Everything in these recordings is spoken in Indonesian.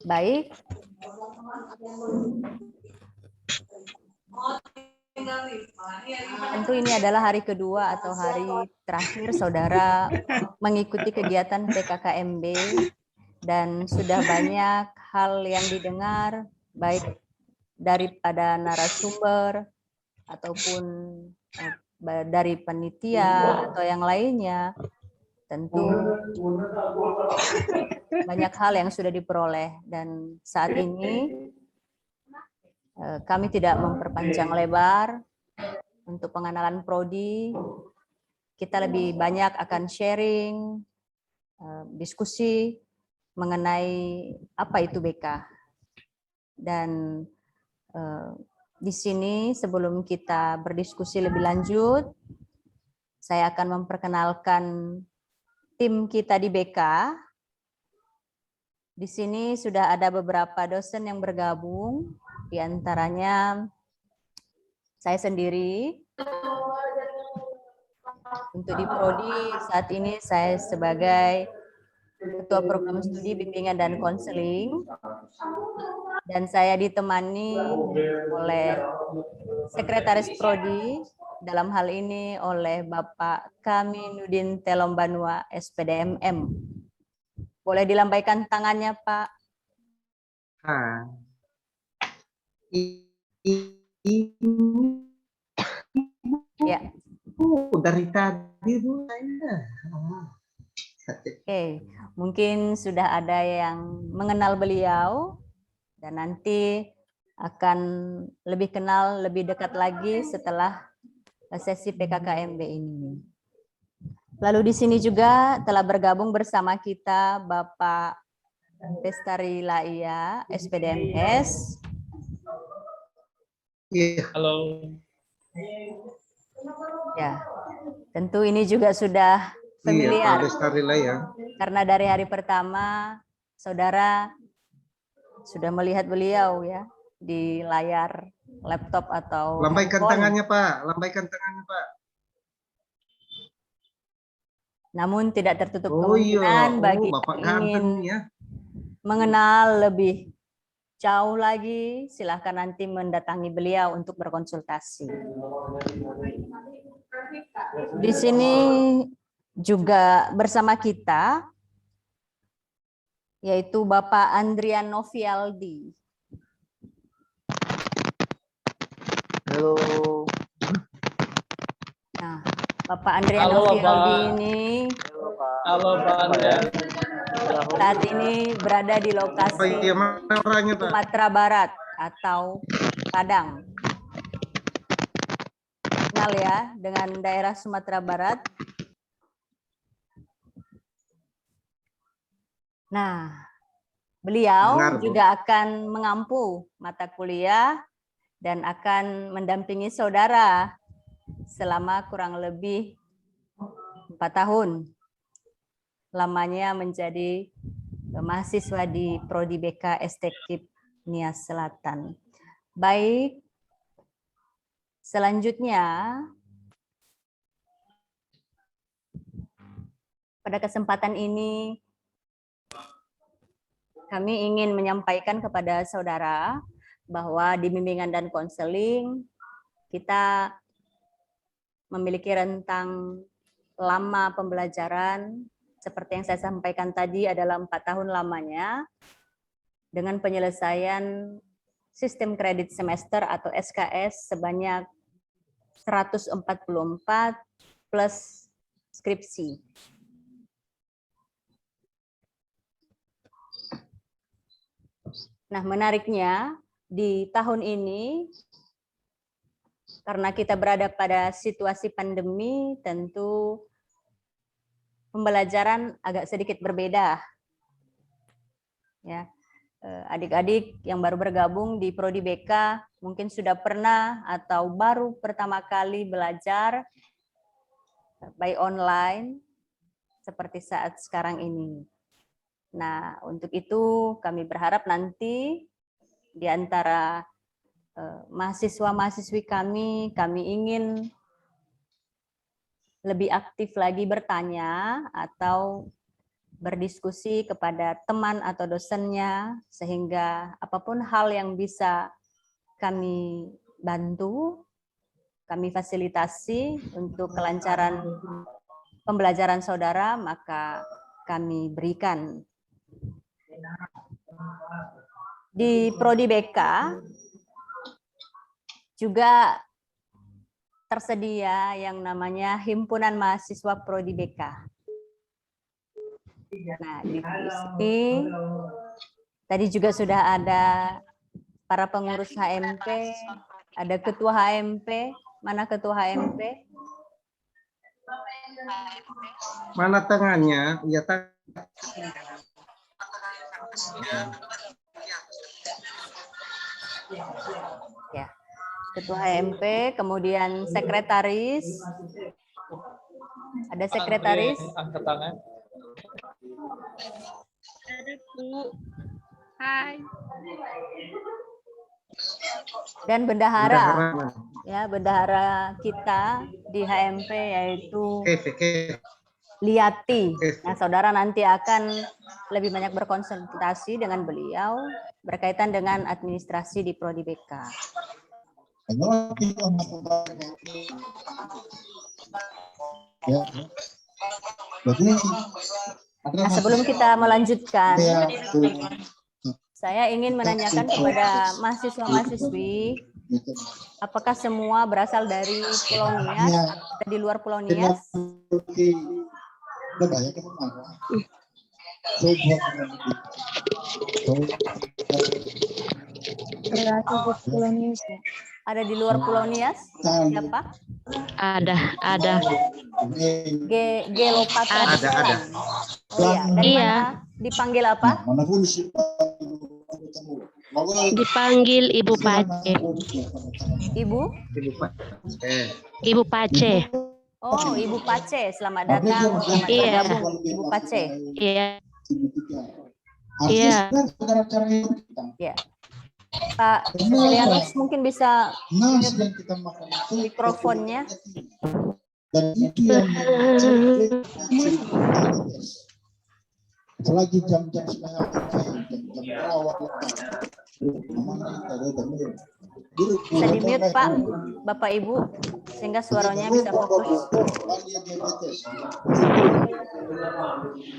Baik. Tentu ini adalah hari kedua atau hari terakhir saudara mengikuti kegiatan PKKMB dan sudah banyak hal yang didengar baik daripada narasumber ataupun dari panitia atau yang lainnya. Tentu banyak hal yang sudah diperoleh dan saat ini kami tidak memperpanjang lebar untuk pengenalan prodi. Kita lebih banyak akan sharing, diskusi mengenai apa itu BK. Dan di sini sebelum kita berdiskusi lebih lanjut, saya akan memperkenalkan tim kita di BK. Di sini sudah ada beberapa dosen yang bergabung, di antaranya saya sendiri. Untuk di prodi saat ini saya sebagai Ketua Program Studi Bimbingan dan Konseling, dan saya ditemani oleh Sekretaris Prodi, dalam hal ini oleh Bapak Kaminudin Telombanua, SPDMM. Boleh dilambaikan tangannya, Pak? Ya. Dari tadi Bu. Oke, mungkin sudah ada yang mengenal beliau dan nanti akan lebih kenal lebih dekat lagi setelah sesi PKKMB ini. Lalu di sini juga telah bergabung bersama kita Bapak Bestari Laia, SPDMS. Halo. Ya, tentu ini juga sudah familiar. Pak Bestari Laia. Karena dari hari pertama saudara sudah melihat beliau ya di layar laptop atau lambaikan handphone. tangannya Pak, lambaikan tangannya Pak. Namun tidak tertutup kemungkinan bagi Bapak yang ingin ya. mengenal lebih jauh lagi, silahkan nanti mendatangi beliau untuk berkonsultasi. Di sini juga bersama kita yaitu Bapak Andrian Novialdi. Halo. Nah, Bapak Andrian Novialdi ini saat ini berada di lokasi Sumatera Barat atau Padang. Kenal ya dengan daerah Sumatera Barat. Nah, beliau juga akan mengampu mata kuliah dan akan mendampingi saudara selama kurang lebih 4 tahun. Lamanya menjadi mahasiswa di Prodi BK Estetik Nias Selatan. Baik, selanjutnya pada kesempatan ini kami ingin menyampaikan kepada saudara bahwa di bimbingan dan konseling kita memiliki rentang lama pembelajaran seperti yang saya sampaikan tadi adalah 4 tahun lamanya dengan penyelesaian sistem kredit semester atau SKS sebanyak 144 plus skripsi. Nah, menariknya di tahun ini karena kita berada pada situasi pandemi, tentu pembelajaran agak sedikit berbeda. Ya, adik-adik yang baru bergabung di Prodi BK mungkin sudah pernah atau baru pertama kali belajar by online seperti saat sekarang ini. Nah, untuk itu kami berharap nanti di antara mahasiswa-mahasiswi kami ingin lebih aktif lagi bertanya atau berdiskusi kepada teman atau dosennya, sehingga apapun hal yang bisa kami bantu, kami fasilitasi untuk kelancaran pembelajaran saudara, maka kami berikan. Di Prodi BK juga tersedia yang namanya Himpunan Mahasiswa Prodi BK. Nah, di sini tadi juga sudah ada para pengurus HMP, ada ketua HMP, mana ketua HMP? Mana tangannya? Ya, Ya, ketua HMP, kemudian sekretaris. Ada sekretaris? Angkat tangan. Ada Bu. Hai. Dan bendahara. Ya, bendahara kita di HMP yaitu Liati. Nah, saudara nanti akan lebih banyak berkonsultasi dengan beliau berkaitan dengan administrasi di Prodi BK. Nah, sebelum kita melanjutkan, saya ingin menanyakan kepada mahasiswa-mahasiswi, apakah semua berasal dari Pulau Nias atau di luar Pulau Nias? Ada di luar Pulau Nias? Siapa? Ada. Gelopatra. Ada. Oh iya, dari Iya. mana? Dipanggil apa? Dipanggil Ibu Pace. Ibu? Ibu Pace. Oh, Ibu Pace. Selamat datang, selamat Iya. bergabung, Ibu Pace. Iya. Iya. Ya. Pak Silianus mungkin bisa mikrofonnya. Dan itu yang selagi jam-jam setengah jam perawat Bisa di-mute Pak, Bapak Ibu, sehingga suaranya bisa fokus.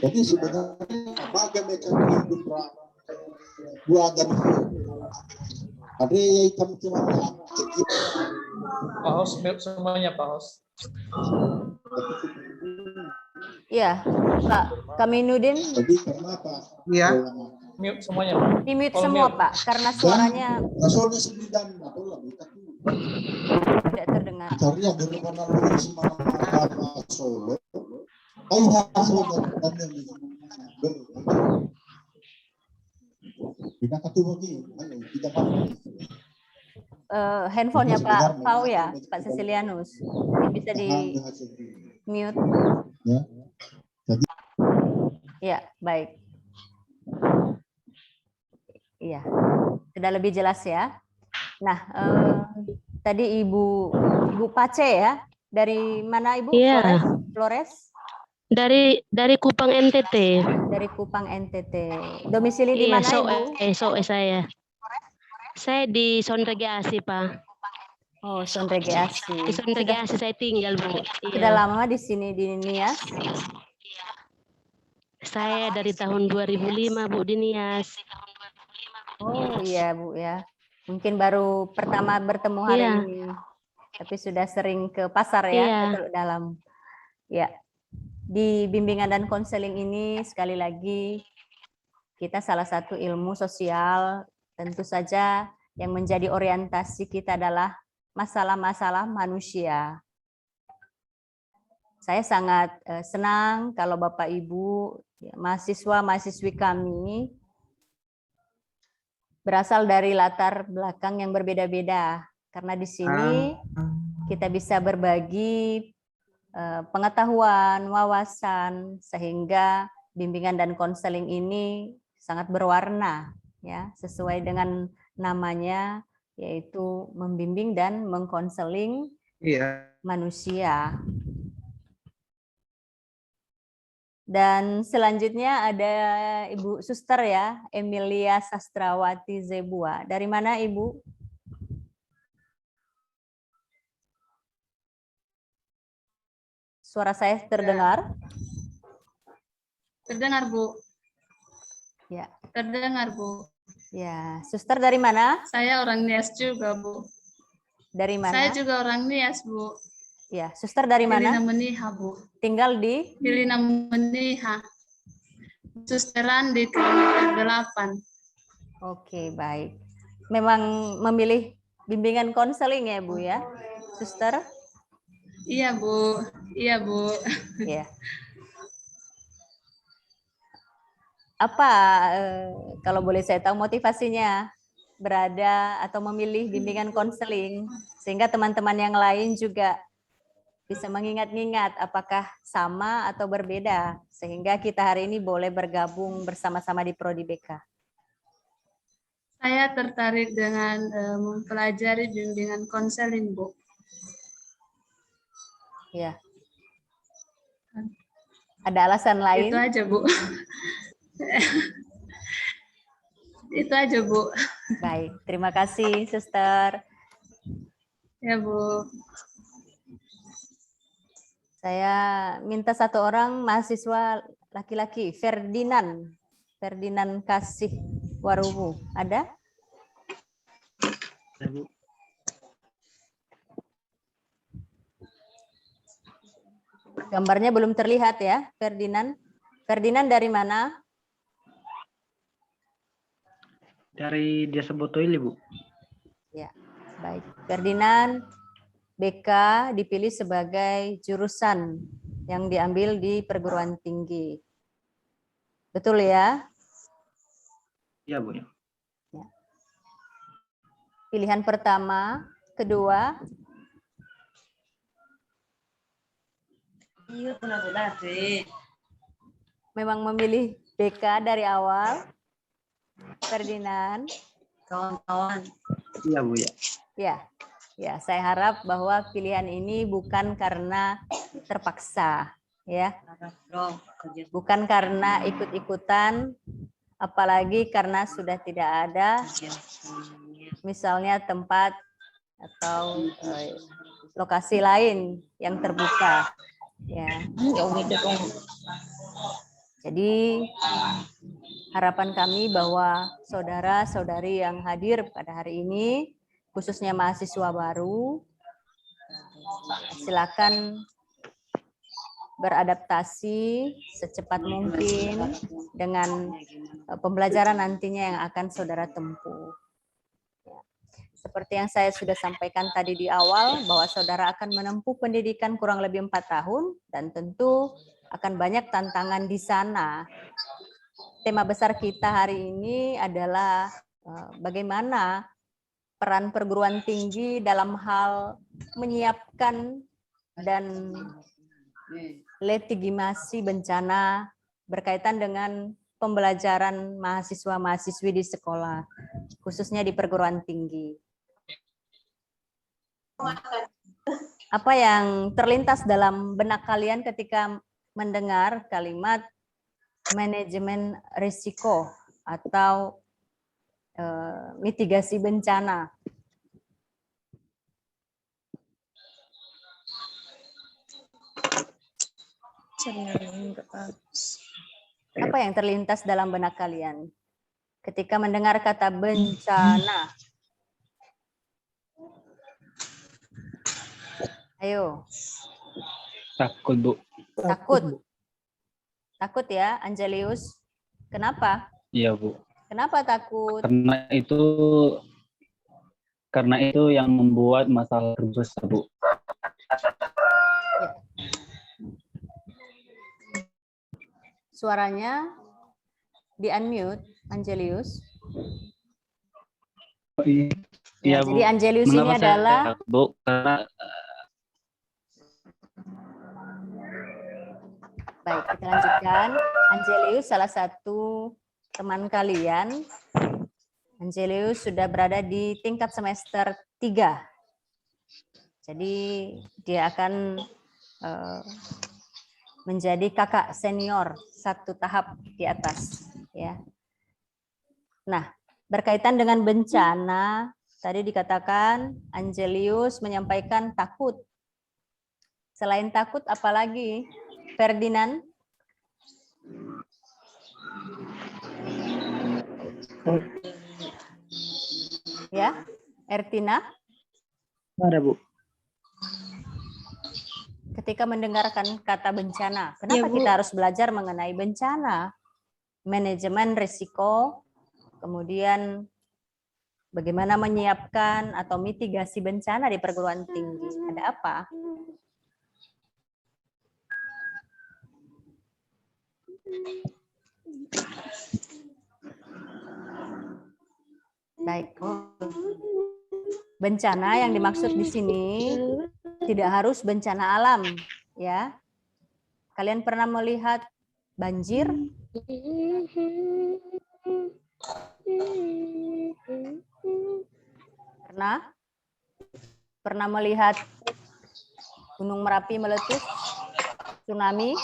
Jadi sebenarnya bagai mekanisme hidup dua agama ada yang cuma Pak Hos, mute semuanya Pak Hos. Iya, Pak Kaminudin, jadi karena apa? Iya. Mute semuanya Pak. di-mute Kalau semua mute. Pak, karena suaranya Rasulnya 9 atau lebih tidak terdengar. karya dari mana semua Solo. Oh, hasil dan yang tidak ketemu lagi, tidak Handphonenya Pak Pau ya, Pak Cecilianus. Bisa di-mute. Ya. Jadi Ya, baik. Iya, sudah lebih jelas ya. Nah, tadi Ibu Pace ya, dari mana Ibu? Iya. Flores? Dari Kupang NTT. Dari Kupang NTT. Domisili di Iya, mana Ibu? saya. Saya di Sondregasi, Pak. Oh, Sondregasi. Di Sondregasi saya tinggal, Bu. Sudah Iya. lama di sini di Nias? Saya dari tahun 2005, Bu, di Nias. Oh iya Bu ya. Mungkin baru pertama bertemu hari Iya. ini. Tapi sudah sering ke pasar ya, Iya. ke Teluk Dalam. Ya. Di bimbingan dan konseling ini sekali lagi kita salah satu ilmu sosial, tentu saja yang menjadi orientasi kita adalah masalah-masalah manusia. Saya sangat senang kalau Bapak Ibu, ya, mahasiswa-mahasiswi kami berasal dari latar belakang yang berbeda-beda. Karena di sini kita bisa berbagi pengetahuan, wawasan, sehingga bimbingan dan konseling ini sangat berwarna, ya, sesuai dengan namanya, yaitu membimbing dan mengkonseling Iya. manusia. Dan selanjutnya ada Ibu Suster ya, Emilia Sastrawati Zebua. Dari mana Ibu? Suara saya terdengar? Terdengar, Bu. Ya. Terdengar, Bu. Ya, Suster dari mana? Saya orang Nias juga, Bu. Dari mana? Saya juga orang Nias, Bu. Ya, Suster dari Hilina mana? Meniha, Bu. Tinggal di? Hilina Meniha. Susteran di kilometer 8. Oke, baik. Memang memilih bimbingan konseling ya, Bu ya, Suster? Iya, Bu. Iya, Bu. Ya. Apa kalau boleh saya tahu motivasinya berada atau memilih bimbingan konseling sehingga teman-teman yang lain juga bisa mengingat-ingat apakah sama atau berbeda sehingga kita hari ini boleh bergabung bersama-sama di Prodi BK. Saya tertarik dengan mempelajari bimbingan konseling, Bu. Ya. Ada alasan lain? Itu aja, Bu. Itu aja, Bu. Baik, terima kasih, Suster. Ya, Bu. Saya minta satu orang mahasiswa laki-laki, Ferdinand Kasih Warubu. Ada? Gambarnya belum terlihat ya, Ferdinand. Ferdinand dari mana? Dari Desa Botoili, Bu. Ya, baik. Ferdinand BK dipilih sebagai jurusan yang diambil di perguruan tinggi. Betul ya? Iya, Bu. Ya. Pilihan pertama, kedua. Memang memilih BK dari awal. Ferdinand. Kawan-kawan. Iya, Bu ya. Ya. Ya, saya harap bahwa pilihan ini bukan karena terpaksa, ya. Bukan karena ikut-ikutan, apalagi karena sudah tidak ada, misalnya tempat atau lokasi lain yang terbuka, ya. Jadi harapan kami bahwa saudara-saudari yang hadir pada hari ini, khususnya mahasiswa baru, silakan beradaptasi secepat mungkin dengan pembelajaran nantinya yang akan saudara tempuh. Seperti yang saya sudah sampaikan tadi di awal, bahwa saudara akan menempuh pendidikan kurang lebih 4 tahun, dan tentu akan banyak tantangan di sana. Tema besar kita hari ini adalah bagaimana peran perguruan tinggi dalam hal menyiapkan dan legitimasi bencana berkaitan dengan pembelajaran mahasiswa-mahasiswi di sekolah, khususnya di perguruan tinggi. Apa yang terlintas dalam benak kalian ketika mendengar kalimat manajemen risiko atau mitigasi bencana? Apa yang terlintas dalam benak kalian ketika mendengar kata bencana? Ayo. Takut, Bu. Takut. Takut ya, Angelius. Kenapa? Iya, Bu. Kenapa takut? Karena itu yang membuat masalah terbesar, Bu. Suaranya di-unmute, Angelius. Iya, Ya, Bu. jadi Angelius ini Mengapa saya adalah takut, Bu? Karena baik, kita lanjutkan. Angelius salah satu teman kalian. Angelius sudah berada di tingkat semester 3. Jadi dia akan menjadi kakak senior 1 tahap di atas, ya. Nah, berkaitan dengan bencana, tadi dikatakan Angelius menyampaikan takut. Selain takut, apalagi Ferdinand? Ya, Ertina? Ada, Bu. Ketika mendengarkan kata bencana, kenapa kita harus belajar mengenai bencana? Manajemen risiko, kemudian bagaimana menyiapkan atau mitigasi bencana di perguruan tinggi. Ada apa? Baik. Bencana yang dimaksud di sini tidak harus bencana alam, ya. Kalian pernah melihat banjir? Pernah? Pernah melihat Gunung Merapi meletus? Tsunami?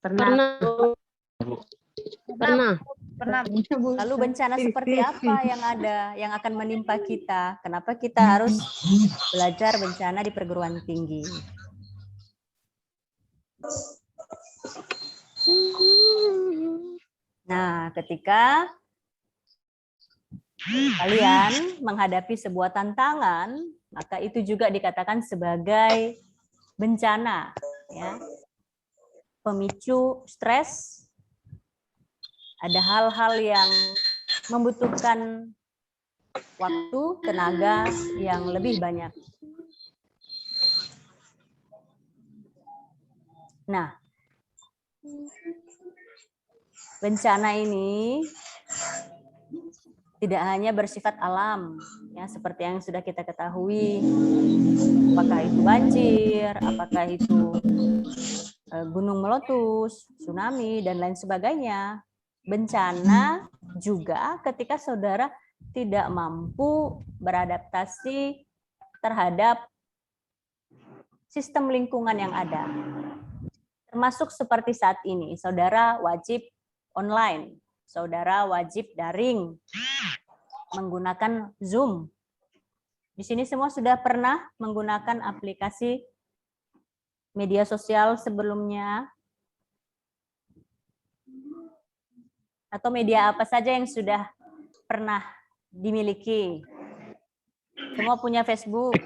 Pernah. Lalu bencana seperti apa yang ada, yang akan menimpa kita? Kenapa kita harus belajar bencana di perguruan tinggi? Nah, ketika kalian menghadapi sebuah tantangan, maka itu juga dikatakan sebagai bencana, ya. Pemicu stres, ada hal-hal yang membutuhkan waktu, tenaga yang lebih banyak. Nah, bencana ini tidak hanya bersifat alam, ya, seperti yang sudah kita ketahui, apakah itu banjir, apakah itu gunung meletus, tsunami, dan lain sebagainya. Bencana juga ketika saudara tidak mampu beradaptasi terhadap sistem lingkungan yang ada. Termasuk seperti saat ini, saudara wajib online, saudara wajib daring, menggunakan Zoom. Di sini semua sudah pernah menggunakan aplikasi media sosial sebelumnya? Atau media apa saja yang sudah pernah dimiliki? Semua punya Facebook?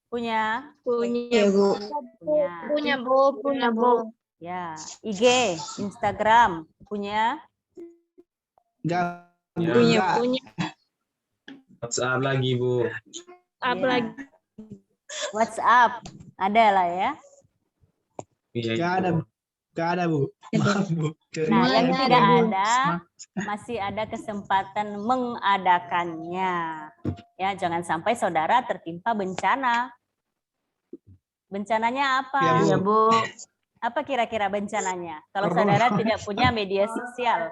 Punya? Punya, Bu. Punya, Bu. Ya, IG, Instagram, punya? Punya. WhatsApp lagi, Bu. Ya. WhatsApp, ada lah ya. Iya, Gak ada, Bu. Nah, yang tidak ada, masih ada kesempatan mengadakannya. Ya, jangan sampai saudara tertimpa bencana. Bencananya apa? Ya, Bu. Apa kira-kira bencananya? Kalau saudara tidak punya media sosial.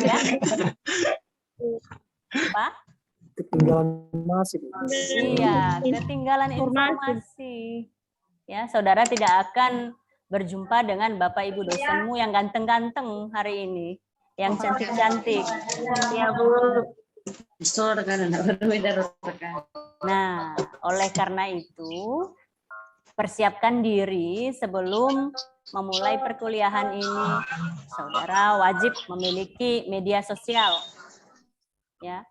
Ya? Apa? Ketinggalan masih. Iya, ketinggalan informasi. Ya, saudara tidak akan berjumpa dengan Bapak Ibu dosenmu yang ganteng-ganteng hari ini, yang cantik-cantik. Ya, Bu. Nah, oleh karena itu, persiapkan diri sebelum memulai perkuliahan ini. Saudara wajib memiliki media sosial. Ya.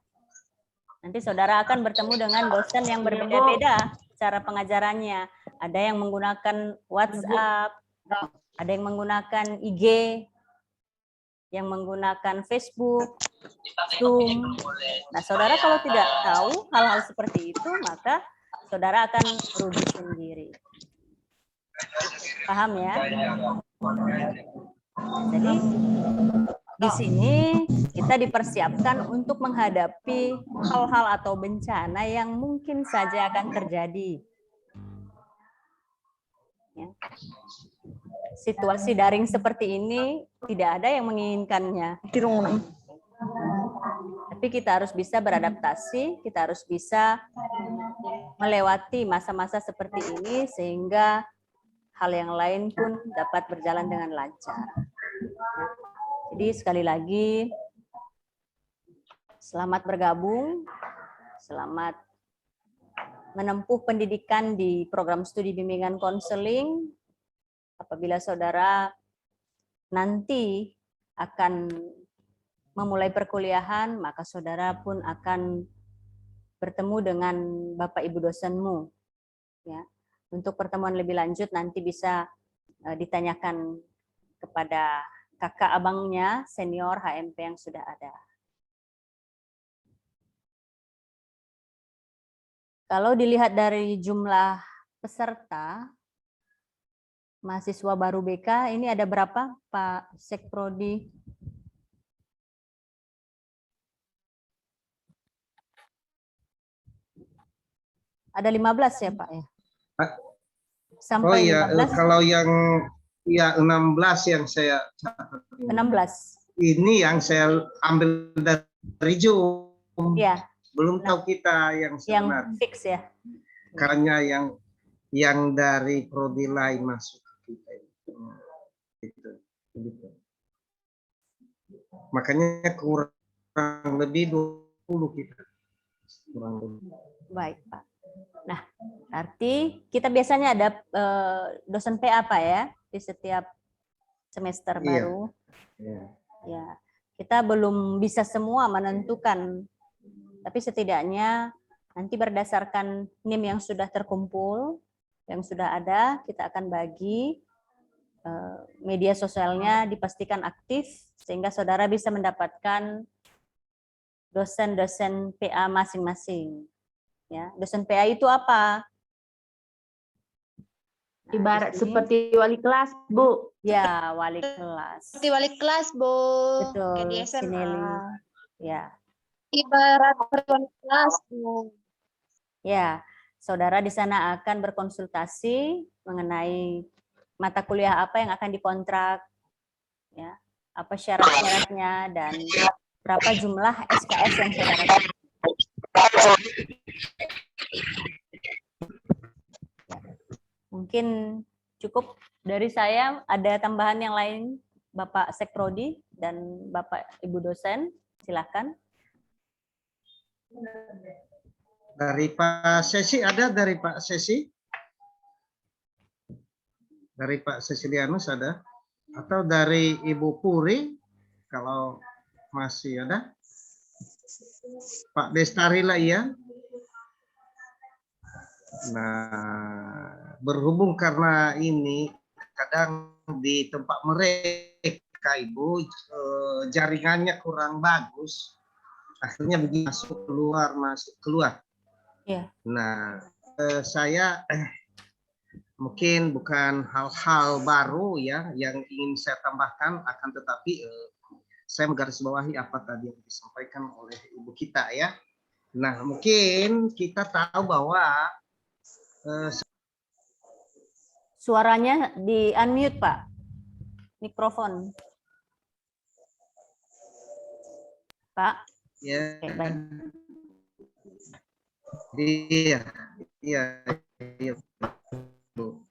Nanti saudara akan bertemu dengan dosen yang berbeda-beda cara pengajarannya. Ada yang menggunakan WhatsApp, ada yang menggunakan IG, yang menggunakan Facebook, Zoom. Nah, saudara kalau tidak tahu hal-hal seperti itu, maka saudara akan rugi sendiri. Paham ya? Jadi di sini kita dipersiapkan untuk menghadapi hal-hal atau bencana yang mungkin saja akan terjadi. Ya. Situasi daring seperti ini tidak ada yang menginginkannya. Tapi kita harus bisa beradaptasi, kita harus bisa melewati masa-masa seperti ini sehingga hal yang lain pun dapat berjalan dengan lancar. Jadi sekali lagi, selamat bergabung, selamat menempuh pendidikan di program studi bimbingan konseling. Apabila saudara nanti akan memulai perkuliahan, maka saudara pun akan bertemu dengan Bapak Ibu dosenmu. Ya. Untuk pertemuan lebih lanjut nanti bisa ditanyakan kepada kakak abangnya senior HMP yang sudah ada. Kalau dilihat dari jumlah peserta, mahasiswa baru BK, ini ada berapa Pak Sekprodi? Ada 15 ya Pak ya? Oh Sampai iya, 15? kalau yang ya 16 yang saya catat. 16. Ini yang saya ambil dari Zoom. Ya, Belum tahu kita yang yang sebenarnya. fix ya. Karena yang dari prodi lain masuk ke kita. Gitu. Makanya kurang lebih 20 kita. Kurang lebih. Baik Pak. Nah, arti kita biasanya ada dosen PA Pak ya di setiap semester Iya. baru. Ya. Ya, kita belum bisa semua menentukan, tapi setidaknya nanti berdasarkan NIM yang sudah terkumpul, yang sudah ada, kita akan bagi media sosialnya dipastikan aktif sehingga saudara bisa mendapatkan dosen-dosen PA masing-masing. Ya, dosen PA itu apa? Nah, Ibarat di sini, seperti wali kelas, Bu. ya wali kelas. Seperti wali kelas, Bu. Betul, Kayak di SMA. Sineli. Ya. Ibarat wali kelas, Bu. Ya, saudara di sana akan berkonsultasi mengenai mata kuliah apa yang akan dikontrak, ya, apa syarat-syaratnya dan berapa jumlah SKS yang saudara. Mungkin cukup dari saya. Ada tambahan yang lain, Bapak Sekprodi dan Bapak Ibu dosen, silakan. Dari Pak Sesi ada dari Pak Sesi? Dari Pak Sesilianus ada? Atau dari Ibu Puri? Kalau masih ada? Pak Destari lah ya. Nah, berhubung karena ini kadang di tempat mereka Ibu jaringannya kurang bagus. Akhirnya begini masuk keluar. Ya. Nah, saya mungkin bukan hal-hal baru ya yang ingin saya tambahkan, akan tetapi saya menggarisbawahi apa tadi yang disampaikan oleh Ibu kita ya. Nah, mungkin kita tahu bahwa Suaranya di unmute, Pak. Mikrofon. Pak. ya, Oke, baik. Iya, Bu.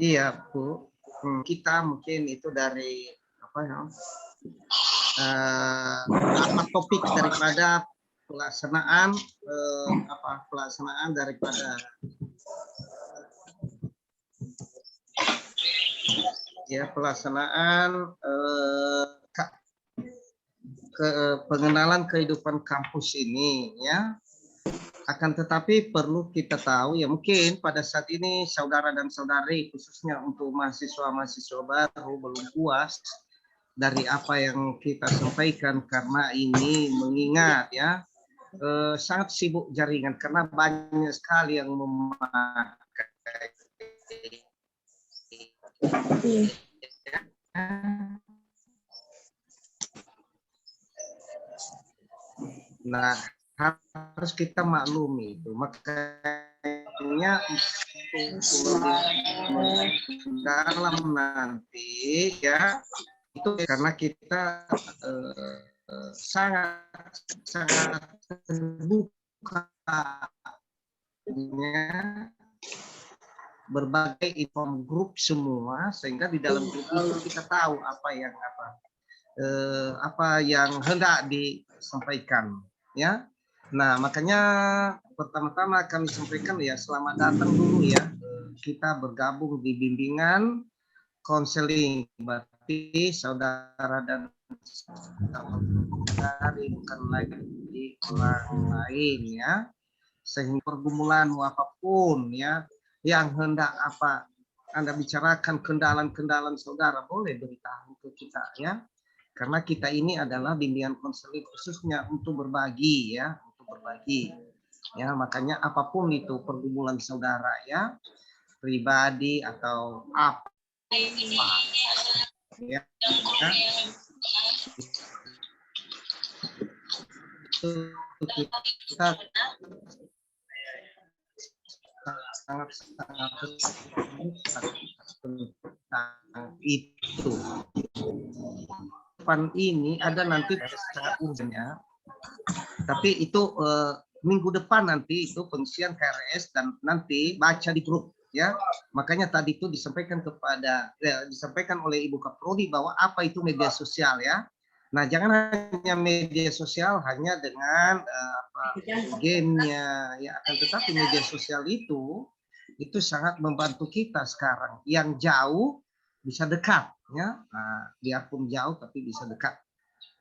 Iya, Bu. Kita mungkin itu dari apa ya? Apa topik daripada pelaksanaan pelaksanaan daripada pelaksanaan pengenalan kehidupan kampus ini ya. Akan tetapi perlu kita tahu ya, mungkin pada saat ini saudara dan saudari khususnya untuk mahasiswa-mahasiswa baru belum puas dari apa yang kita sampaikan, karena ini mengingat ya sangat sibuk jaringan karena banyak sekali yang memakai. Nah, harus kita maklumi itu, makanya dalam nanti ya itu karena kita sangat terbuka berbagai inform grup semua, sehingga di dalam grup itu kita tahu apa yang hendak disampaikan, ya. Nah, makanya pertama-tama kami sampaikan ya, selamat datang dulu ya, kita bergabung di bimbingan konseling, berarti saudara dan saudari bukan lagi di orang lain ya, sehingga pergumulan apapun ya yang hendak Anda bicarakan, kendalan-kendalan saudara, boleh beritahu ke kita ya, karena kita ini adalah bimbingan konseling khususnya untuk berbagi ya, ya. Makanya apapun itu pergumulan saudara ya, pribadi atau apa ya, kita sangat tentang itu. Depan ini ada nanti sangat urgent ya, tapi itu minggu depan nanti itu pengisian KRS dan nanti baca di grup ya. Makanya tadi itu disampaikan disampaikan oleh Ibu Kaprodi bahwa apa itu media sosial ya. Nah, jangan hanya media sosial hanya dengan gamenya ya, akan tetapi media sosial itu sangat membantu kita sekarang. Yang jauh bisa dekat ya. Nah, biarpun jauh tapi bisa dekat.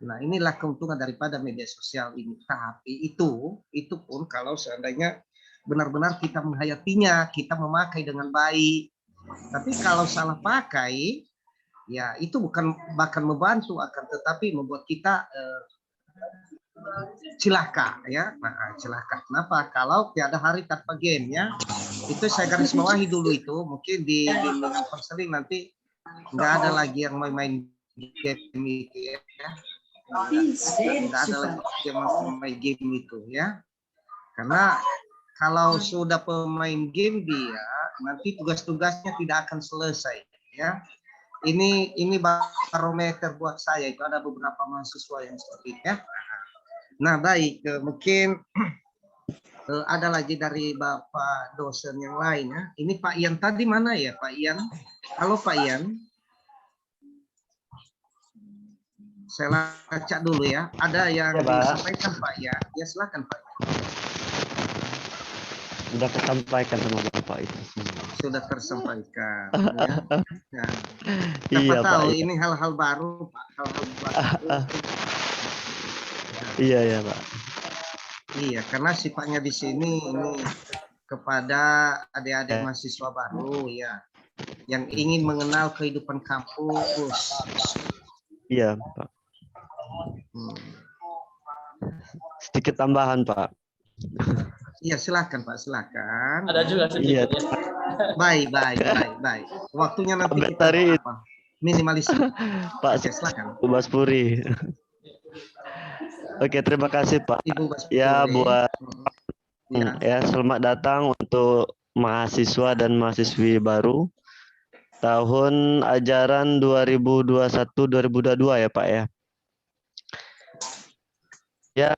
Nah, inilah keuntungan daripada media sosial ini. Tapi itu pun kalau seandainya benar-benar kita menghayatinya, kita memakai dengan baik. Tapi kalau salah pakai, ya itu bukan bahkan membantu, akan tetapi membuat kita celaka ya. Nah, celaka. Kenapa? Kalau tiada hari tanpa game ya. Itu saya garis bawahi dulu itu. Mungkin di konseling nanti nggak ada lagi yang main game itu ya. Nggak ada lagi yang main game itu ya. Karena kalau sudah pemain game dia, nanti tugas-tugasnya tidak akan selesai ya. Ini barometer buat saya, itu ada beberapa mahasiswa yang seperti itu ya. Nah, baik, mungkin ada lagi dari Bapak dosen yang lain ya. Ini Pak Ian tadi mana ya, Pak Ian? Halo Pak Ian. Saya baca dulu ya. Ada yang disampaikan Pak ya. Ya silakan Pak. Sudah tersampaikan sama Bapak itu. Sudah tersampaikan. Ya. Siapa Iya, tahu Pak, ini hal-hal baru, Pak. Hal-hal baru. Iya ya Pak. Iya, karena sifatnya di sini ini kepada adik-adik mahasiswa baru ya, yang ingin mengenal kehidupan kampus. Iya Pak. Sedikit tambahan Pak. Iya, silakan Pak, silakan. Ada juga sedikit ya. Baik. Waktunya nanti kita minimalis. Pak, silakan. Bu Baspuri. Oke, terima kasih Pak. Ibu Baspuri. Ya, selamat datang untuk mahasiswa dan mahasiswi baru tahun ajaran 2021-2022 ya Pak ya. Ya,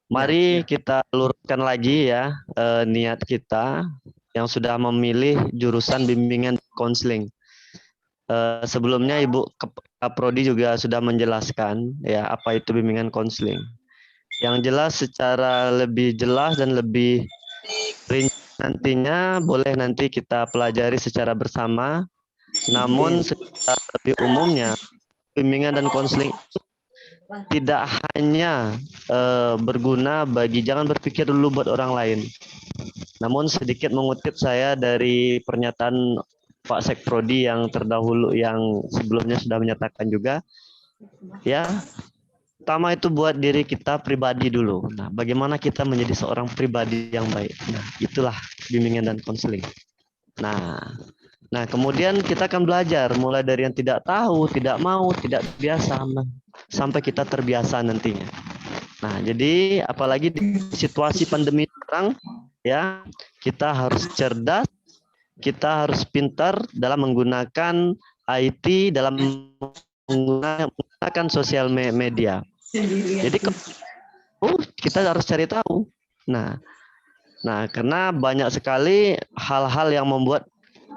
mari kita luruskan lagi ya niat kita yang sudah memilih jurusan bimbingan konseling. Sebelumnya Ibu Kaprodi juga sudah menjelaskan ya apa itu bimbingan konseling. Yang jelas secara lebih jelas dan lebih rinci nantinya boleh nanti kita pelajari secara bersama. Namun secara lebih umumnya bimbingan dan konseling itu tidak hanya berguna bagi, jangan berpikir dulu buat orang lain. Namun sedikit mengutip saya dari pernyataan Pak Sekprodi yang terdahulu, yang sebelumnya sudah menyatakan juga, ya, pertama itu buat diri kita pribadi dulu. Nah, bagaimana kita menjadi seorang pribadi yang baik. Nah, itulah bimbingan dan konseling. Nah, kemudian kita akan belajar mulai dari yang tidak tahu, tidak mau, tidak biasa, sampai kita terbiasa nantinya. Nah, jadi apalagi di situasi pandemi sekarang, ya, kita harus cerdas, kita harus pintar dalam menggunakan IT, dalam menggunakan sosial media. Jadi kita harus cari tahu. Nah, karena banyak sekali hal-hal yang membuat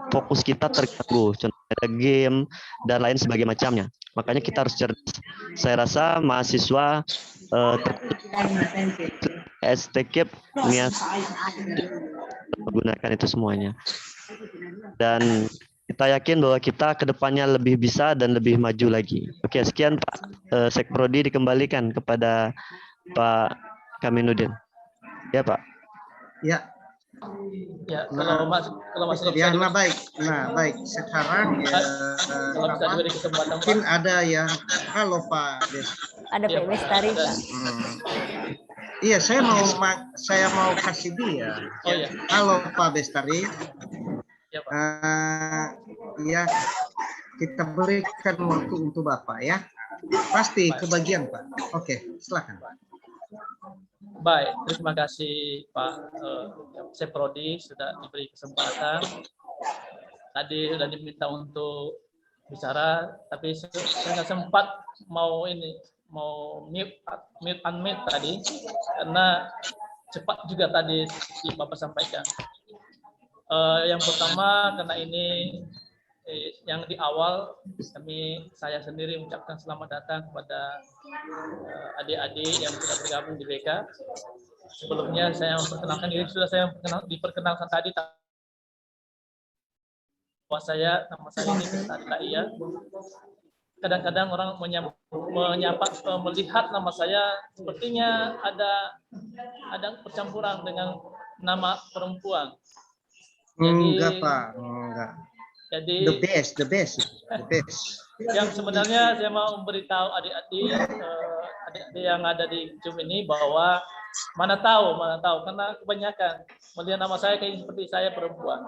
fokus kita terganggu, contohnya game dan lain sebagainya macamnya. Makanya kita harus cerdas. Saya rasa mahasiswa STKIP niat menggunakan itu semuanya. Dan kita yakin bahwa kita kedepannya lebih bisa dan lebih maju lagi. Oke, sekian Pak. Sekprodi dikembalikan kepada Pak Kaminuddin. Ya Pak. Ya. Ya, kalau Mas Ya, baik. Nah, baik. Sekarang ya, kalau bisa diberi kesempatan, mungkin Pak. ada yang halo Pak Des. Ada Iya, Pak Bestari, Pak. Iya, saya mau kasih dia. Oh ya. Halo Pak Bestari. Ya, Pak. Ya, kita berikan waktu untuk Bapak ya. Pasti kebagian Pak. Oke, silakan Pak. Baik, terima kasih Pak Seprodi sudah diberi kesempatan. Tadi sudah diminta untuk bicara, tapi saya nggak sempat mau mute unmute tadi karena cepat juga tadi Bapak sampaikan. Yang pertama karena ini yang di awal saya sendiri mengucapkan selamat datang kepada adik-adik yang sudah bergabung di BK. Sebelumnya saya memperkenalkan diri, sudah saya diperkenalkan tadi bahwa nama saya ini Bestari Laia. Kadang-kadang orang melihat nama saya sepertinya ada percampuran dengan nama perempuan. Enggak Pak, enggak. Jadi the best. Yang sebenarnya saya mau memberitahu adik-adik yang ada di Zoom ini bahwa mana tahu karena kebanyakan melihat nama saya kayak seperti saya perempuan.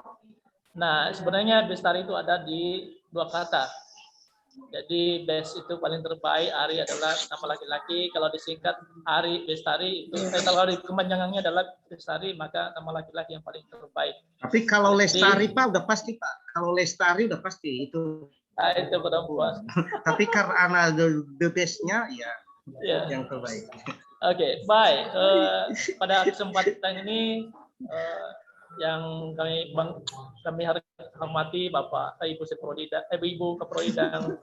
Nah, sebenarnya Bestari itu ada di dua kata. Jadi Best itu paling terbaik, Ari adalah nama laki-laki. Kalau disingkat Ari Bestari itu kalau kepanjangannya adalah Bestari, maka nama laki-laki yang paling terbaik. Tapi kalau Lestari Pak udah pasti Pak. Kalau Lestari udah pasti itu. Itu perempuan. Tapi karena the best-nya ya yang terbaik. Oke, baik. Pada kesempatan ini yang kami hormati Bapak Ibu Seprodi dan Ibu Keprodi dan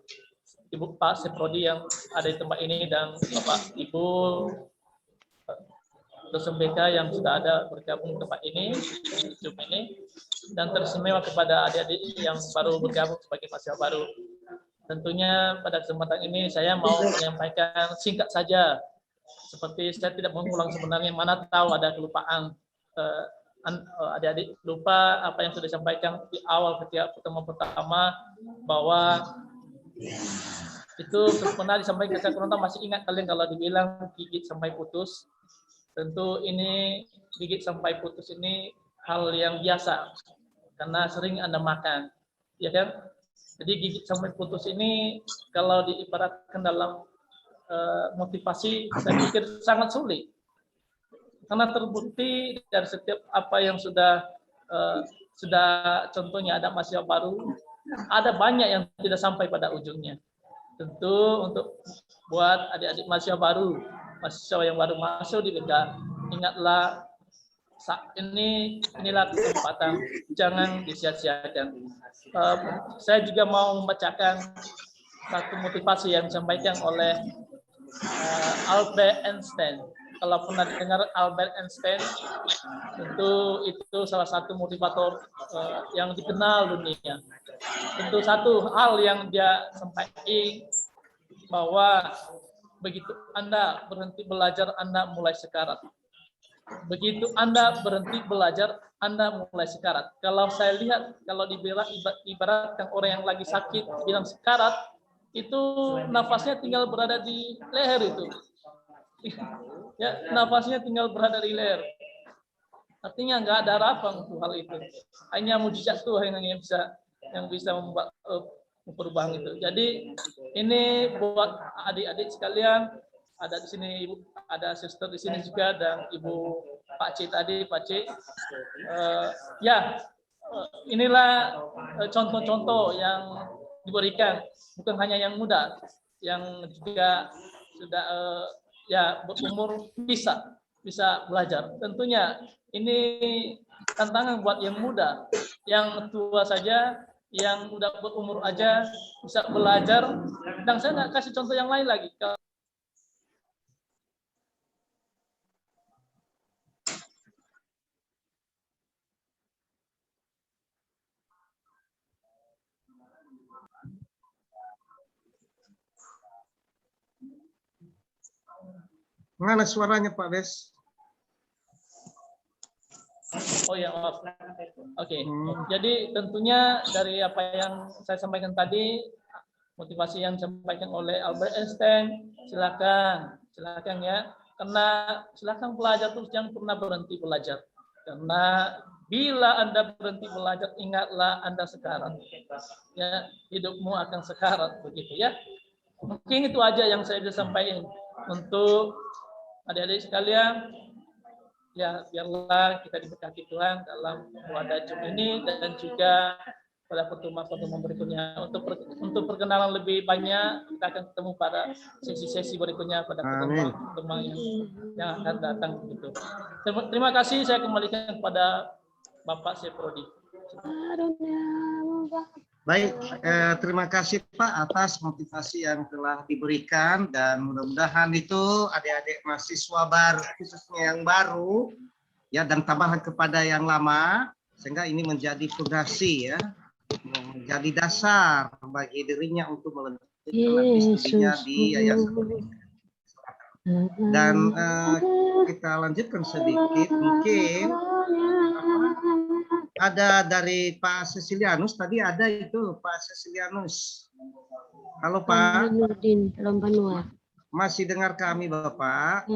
Ibu Pak Seprodi yang ada di tempat ini dan Bapak Ibu dosen BK yang sudah ada bergabung di tempat ini, di Zoom ini, dan teristimewa kepada adik-adik yang baru bergabung sebagai mahasiswa baru. Tentunya pada kesempatan ini saya mau menyampaikan singkat saja, seperti saya tidak mengulang sebenarnya, mana tahu ada kelupaan. Adik-adik lupa apa yang sudah disampaikan di awal ketika pertemuan pertama bahwa itu pernah disampaikan, saya kurang tahu masih ingat kalian kalau dibilang gigit sampai putus. Tentu ini gigit sampai putus ini hal yang biasa karena sering Anda makan, ya kan? Jadi gigit sampai putus ini kalau diibaratkan dalam motivasi, saya pikir sangat sulit. Karena terbukti dari setiap apa yang sudah contohnya ada mahasiswa baru, ada banyak yang tidak sampai pada ujungnya. Tentu untuk buat adik-adik mahasiswa baru, mahasiswa yang baru masuk di BK, ingatlah saat inilah kesempatan, jangan disia-siakan. Saya juga mau membacakan satu motivasi yang disampaikan oleh Albert Einstein. Kalau pernah dengar Albert Einstein, tentu itu salah satu motivator yang dikenal dunia. Tentu satu hal yang dia sampaikan bahwa begitu Anda berhenti belajar, Anda mulai sekarat. Begitu Anda berhenti belajar, Anda mulai sekarat. Kalau saya lihat, kalau ibaratkan orang yang lagi sakit bilang sekarat, itu nafasnya tinggal berada di leher itu. Ya, nafasnya tinggal berada di leher. Artinya nggak ada harapan untuk hal itu. Hanya mujizat Tuhan yang bisa membuat perubahan itu. Jadi ini buat adik-adik sekalian, ada di sini ibu, ada suster di sini juga dan Ibu Pak C tadi, Pak C. Inilah contoh-contoh yang diberikan, bukan hanya yang muda, yang juga sudah ya berumur bisa belajar. Tentunya ini tantangan buat yang muda, yang tua saja, yang udah berumur aja bisa belajar. Dan saya nggak kasih contoh yang lain lagi. Mana suaranya Pak Des? Oh ya, maaf. Oke. Jadi tentunya dari apa yang saya sampaikan tadi, motivasi yang disampaikan oleh Albert Einstein, silakan ya. Karena silakan belajar terus, jangan pernah berhenti belajar. Karena bila Anda berhenti belajar, ingatlah Anda sekarat. Ya, hidupmu akan sekarat begitu ya. Mungkin itu aja yang saya bisa sampaikan untuk adik-adik sekalian. Ya, biarlah kita diberkati Tuhan dalam wadah Zoom ini dan juga pada pertemuan-pertemuan berikutnya. Untuk perkenalan lebih banyak, kita akan ketemu pada sesi-sesi berikutnya pada pertemuan yang akan datang. Gitu. Terima kasih, saya kembalikan kepada Bapak Seprodi. Baik, terima kasih Pak atas motivasi yang telah diberikan dan mudah-mudahan itu adik-adik mahasiswa baru, khususnya yang baru, ya dan tambahan kepada yang lama, sehingga ini menjadi fondasi ya, menjadi dasar bagi dirinya untuk melanjutkan studinya di Yayasan Pendidikan. Dan kita lanjutkan sedikit, mungkin ada dari Pak Cecilianus, tadi ada itu Pak Cecilianus. Halo Pak. Masih dengar kami Bapak?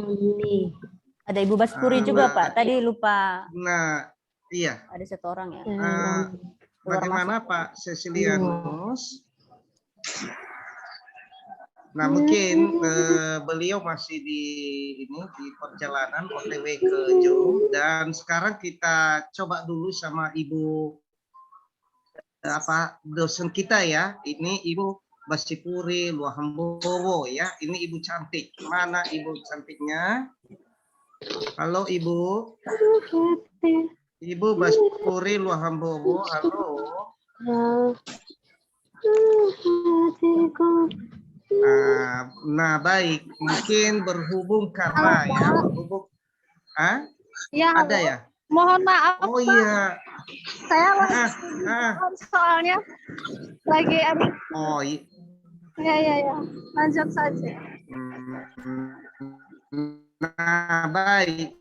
Ada Ibu Baspuri juga Pak, tadi lupa. Nah, iya. Ada satu orang ya. Bagaimana Pak Cecilianus? Nah, mungkin beliau masih di perjalanan OTW ke Zoom dan sekarang kita coba dulu sama Ibu dosen kita ya. Ini Ibu Baspuri Luahambowo ya. Ini Ibu cantik. Mana Ibu cantiknya? Halo Ibu. Ibu Baspuri Luahambowo. Halo. Nah baik, mungkin berhubung karena ada ya. Mohon maaf. Oh iya. Saya soalnya lagi ada. Oh iya. Ya. Lanjut saja. Nah baik.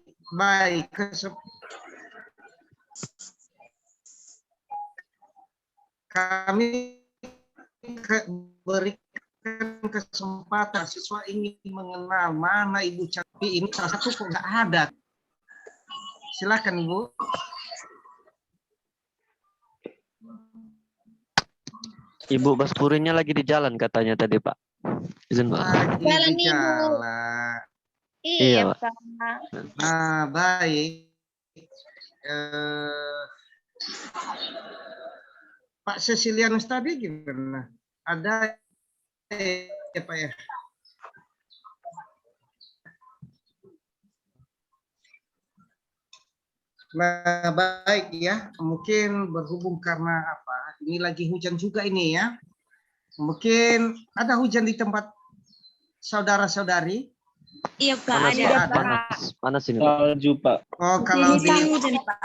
Kami berikan kesempatan siswa ingin mengenal mana Ibu cantik ini, salah satu kok nggak ada. Silakan Ibu. Ibu Baspurinya lagi di jalan katanya tadi Pak. Izin Pak. Lagi di jalan. Iya Pak. Nah baik. Pak Cecilianus tadi gimana? Ada ya Pak ya? Nah baik ya, mungkin berhubung karena ini lagi hujan juga ini ya. Mungkin ada hujan di tempat saudara-saudari. Iya Pak, Panas ini Salju Pak. Oh kalau di hujan Pak.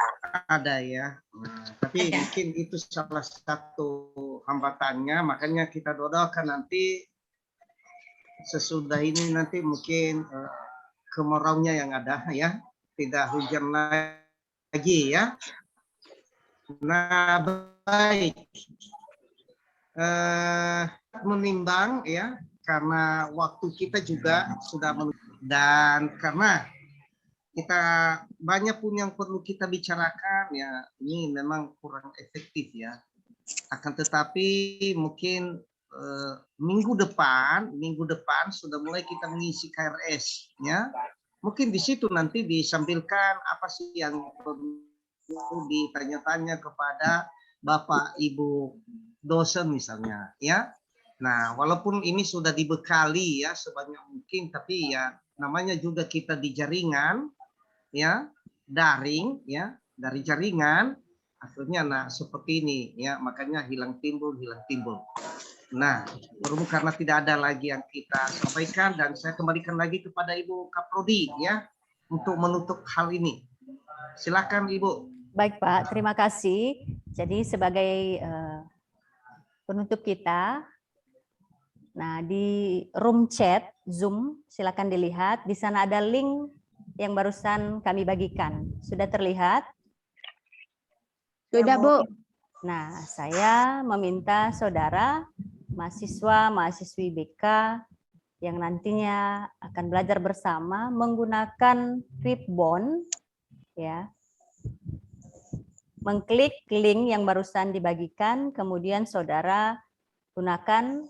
ada ya. Nah, tapi mungkin itu salah satu hambatannya, makanya kita doakan nanti sesudah ini nanti mungkin kemaraunya yang ada ya, tidak hujan lagi ya. Nah baik, menimbang ya karena waktu kita juga sudah dan karena kita banyak pun yang perlu kita bicarakan ya, ini memang kurang efektif ya. Akan tetapi mungkin minggu depan sudah mulai kita mengisi KRS ya. Mungkin di situ nanti disampilkan apa sih yang perlu ditanya-tanya kepada Bapak Ibu dosen misalnya ya. Nah, walaupun ini sudah dibekali ya sebanyak mungkin, tapi ya namanya juga kita di jaringan, ya daring, ya dari jaringan, akhirnya nah seperti ini, ya makanya hilang timbul. Nah, berhubung karena tidak ada lagi yang kita sampaikan dan saya kembalikan lagi kepada Ibu Kaprodi ya untuk menutup hal ini. Silakan Ibu. Baik Pak, terima kasih. Jadi sebagai penutup kita, nah di room chat Zoom silakan dilihat. Di sana ada link yang barusan kami bagikan. Sudah terlihat? Sudah, Bu. Nah, saya meminta saudara mahasiswa, mahasiswi BK yang nantinya akan belajar bersama menggunakan Flipboard, ya, mengklik link yang barusan dibagikan, kemudian saudara gunakan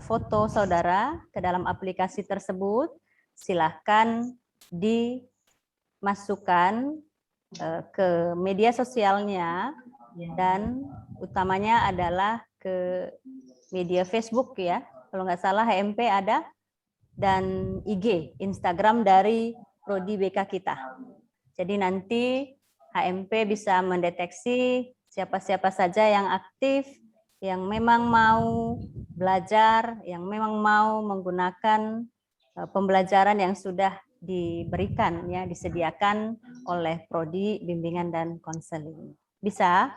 foto saudara ke dalam aplikasi tersebut, silahkan dimasukkan ke media sosialnya dan utamanya adalah ke media Facebook ya, kalau nggak salah HMP ada, dan IG, Instagram dari Prodi BK kita. Jadi nanti HMP bisa mendeteksi siapa-siapa saja yang aktif, yang memang mau belajar, yang memang mau menggunakan pembelajaran yang sudah diberikan, ya disediakan oleh Prodi Bimbingan dan Konseling. Bisa?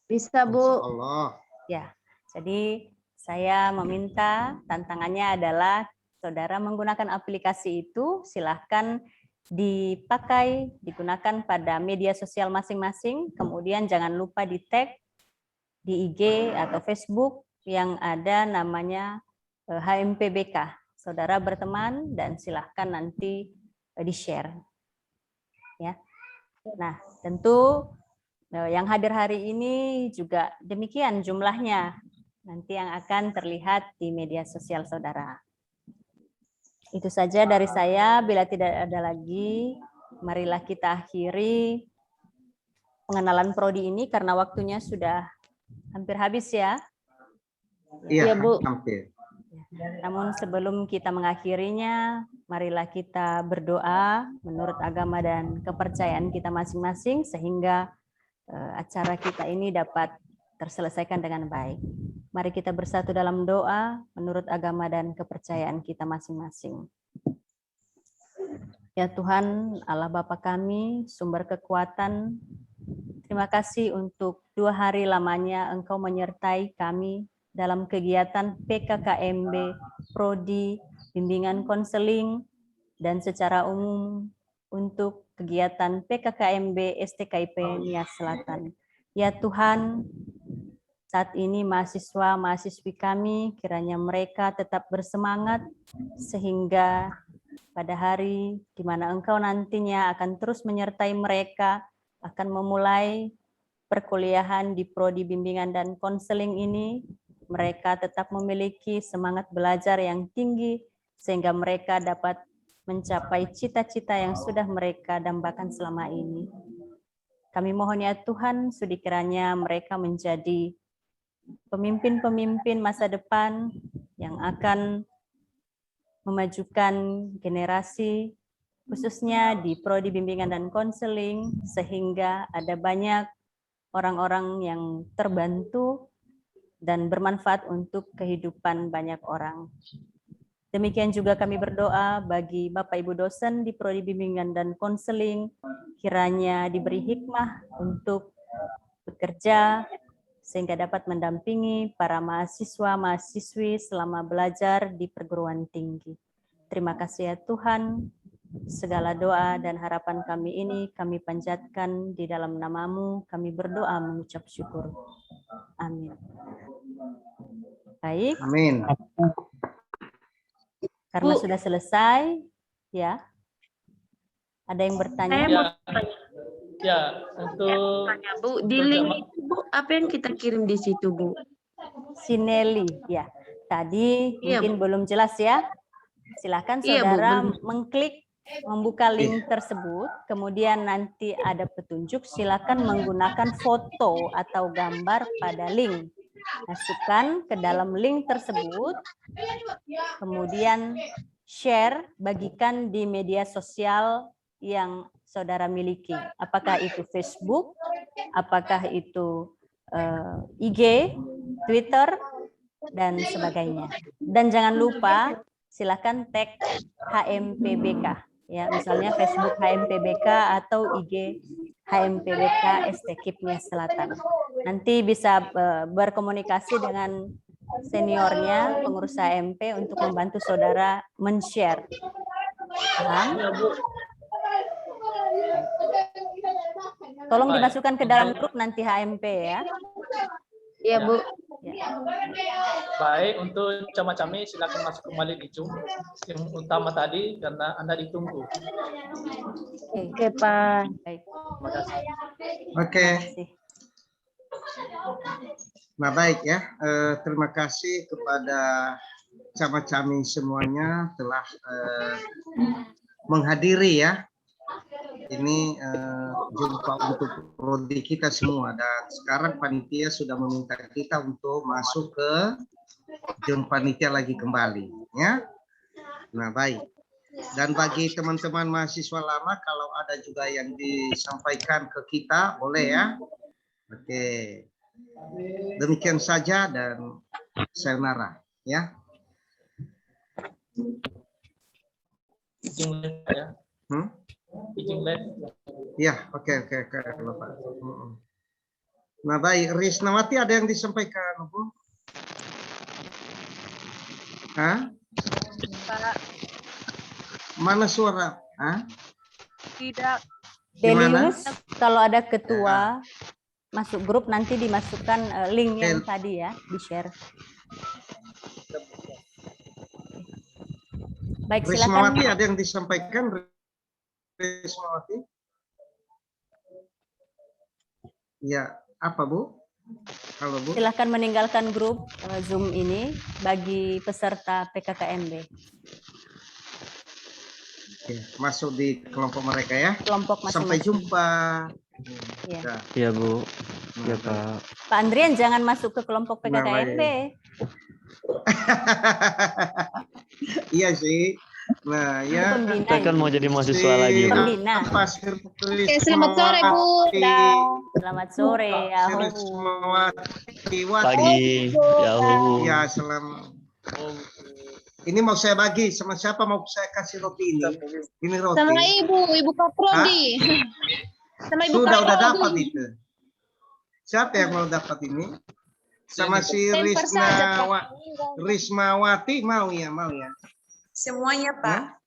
Bisa, Bu. Allah. Ya, jadi saya meminta tantangannya adalah saudara menggunakan aplikasi itu, silahkan dipakai, digunakan pada media sosial masing-masing, kemudian jangan lupa di tag di IG atau Facebook yang ada namanya HMPBK. Saudara berteman dan silahkan nanti di-share. Ya. Nah, tentu yang hadir hari ini juga demikian jumlahnya. Nanti yang akan terlihat di media sosial saudara. Itu saja dari saya. Bila tidak ada lagi, marilah kita akhiri pengenalan prodi ini karena waktunya sudah hampir habis ya. Iya, Bu. hampir. Namun sebelum kita mengakhirinya, marilah kita berdoa menurut agama dan kepercayaan kita masing-masing sehingga acara kita ini dapat terselesaikan dengan baik. Mari kita bersatu dalam doa menurut agama dan kepercayaan kita masing-masing. Ya Tuhan, Allah Bapa kami, sumber kekuatan, terima kasih untuk 2 hari lamanya Engkau menyertai kami dalam kegiatan PKKMB, Prodi, Bimbingan Konseling, dan secara umum untuk kegiatan PKKMB STKIP Nias Selatan. Ya Tuhan, saat ini mahasiswa-mahasiswi kami, kiranya mereka tetap bersemangat sehingga pada hari di mana Engkau nantinya akan terus menyertai mereka, akan memulai perkuliahan di Prodi Bimbingan dan Konseling ini, mereka tetap memiliki semangat belajar yang tinggi sehingga mereka dapat mencapai cita-cita yang sudah mereka dambakan selama ini. Kami mohon ya Tuhan, sudi kiranya mereka menjadi pemimpin-pemimpin masa depan yang akan memajukan generasi, khususnya di Prodi Bimbingan dan Konseling, sehingga ada banyak orang-orang yang terbantu dan bermanfaat untuk kehidupan banyak orang. Demikian juga kami berdoa bagi Bapak Ibu dosen di Prodi Bimbingan dan Konseling, kiranya diberi hikmah untuk bekerja sehingga dapat mendampingi para mahasiswa-mahasiswi selama belajar di perguruan tinggi. Terima kasih ya Tuhan, segala doa dan harapan kami ini kami panjatkan di dalam nama-Mu, kami berdoa mengucap syukur. Amin. Baik. Amin. Karena sudah selesai, ya. Ada yang bertanya? Ya, untuk Bu, di link itu Bu, apa yang kita kirim di situ, Bu? Sineli, ya. Tadi mungkin belum jelas ya. Silakan saudara mengklik, membuka link tersebut, kemudian nanti ada petunjuk, silakan menggunakan foto atau gambar pada link. Masukkan ke dalam link tersebut, kemudian share, bagikan di media sosial yang saudara miliki. Apakah itu Facebook, apakah itu IG, Twitter, dan sebagainya. Dan jangan lupa silakan tag HMPBK, ya, misalnya Facebook HMPBK atau IG HMPBK STKIP Nias Selatan. Nanti bisa berkomunikasi dengan seniornya, pengurus HMP untuk membantu saudara men-share. Paham? Tolong dimasukkan ke dalam grup nanti HMP ya. Iya, Bu. Ya. Baik, untuk Cama-Cami silakan masuk kembali di Zoom yang utama tadi karena Anda ditunggu. Oke, Pak. Baik. Terima kasih. Oke. Terima kasih. Nah baik ya, terima kasih kepada Cama-Cami semuanya telah menghadiri ya. Ini jumpa untuk prodi kita semua, dan sekarang panitia sudah meminta kita untuk masuk ke jumpa panitia lagi kembali ya. Nah baik, dan bagi teman-teman mahasiswa lama kalau ada juga yang disampaikan ke kita boleh ya. Oke, demikian saja dan sayonara ya. Izin ya. Izin live. Ya, oke Bapak. Nah baik, Risnawati ada yang disampaikan, Bu? Hah? Pak, Mana suara? Hah? tidak. Gimana? Delius, kalau ada ketua masuk grup nanti dimasukkan link yang tadi ya, di-share. Baik, silakan. Rismawati ada yang disampaikan? Rismawati? Ya, apa Bu? Halo Bu. Silakan meninggalkan grup Zoom ini bagi peserta PKKMB. Oke, masuk di kelompok mereka ya. Kelompok masing-masing. Sampai jumpa. Ya. Iya, Bu. Iya, Pak. Pak Andrian jangan masuk ke kelompok PKKMB. Iya sih. Nah, ya. Kita kan mau jadi mahasiswa lagi, Bu. Pembina. Oke, selamat sore, Bu. Selamat sore, ya. Pagi, Yahoo. Ya, selamat. Ini mau saya bagi sama siapa, mau saya kasih roti ini? Ini roti. Sama Ibu Kaprodi. Sama Ibu Sudah Kaprodi. dapat itu. Siapa yang mau dapat ini? Sama si Rismawati mau ya. Semuanya, Pak.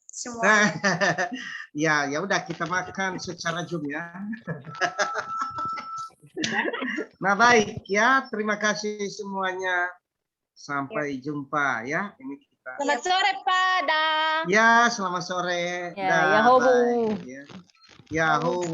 Semua. Ya udah kita makan secara Zoom ya. Nah baik ya, terima kasih semuanya. Sampai jumpa ya. Ini kita. Selamat sore, Pak. Dah. Ya, selamat sore. Ya, Yahoo. Yahoo.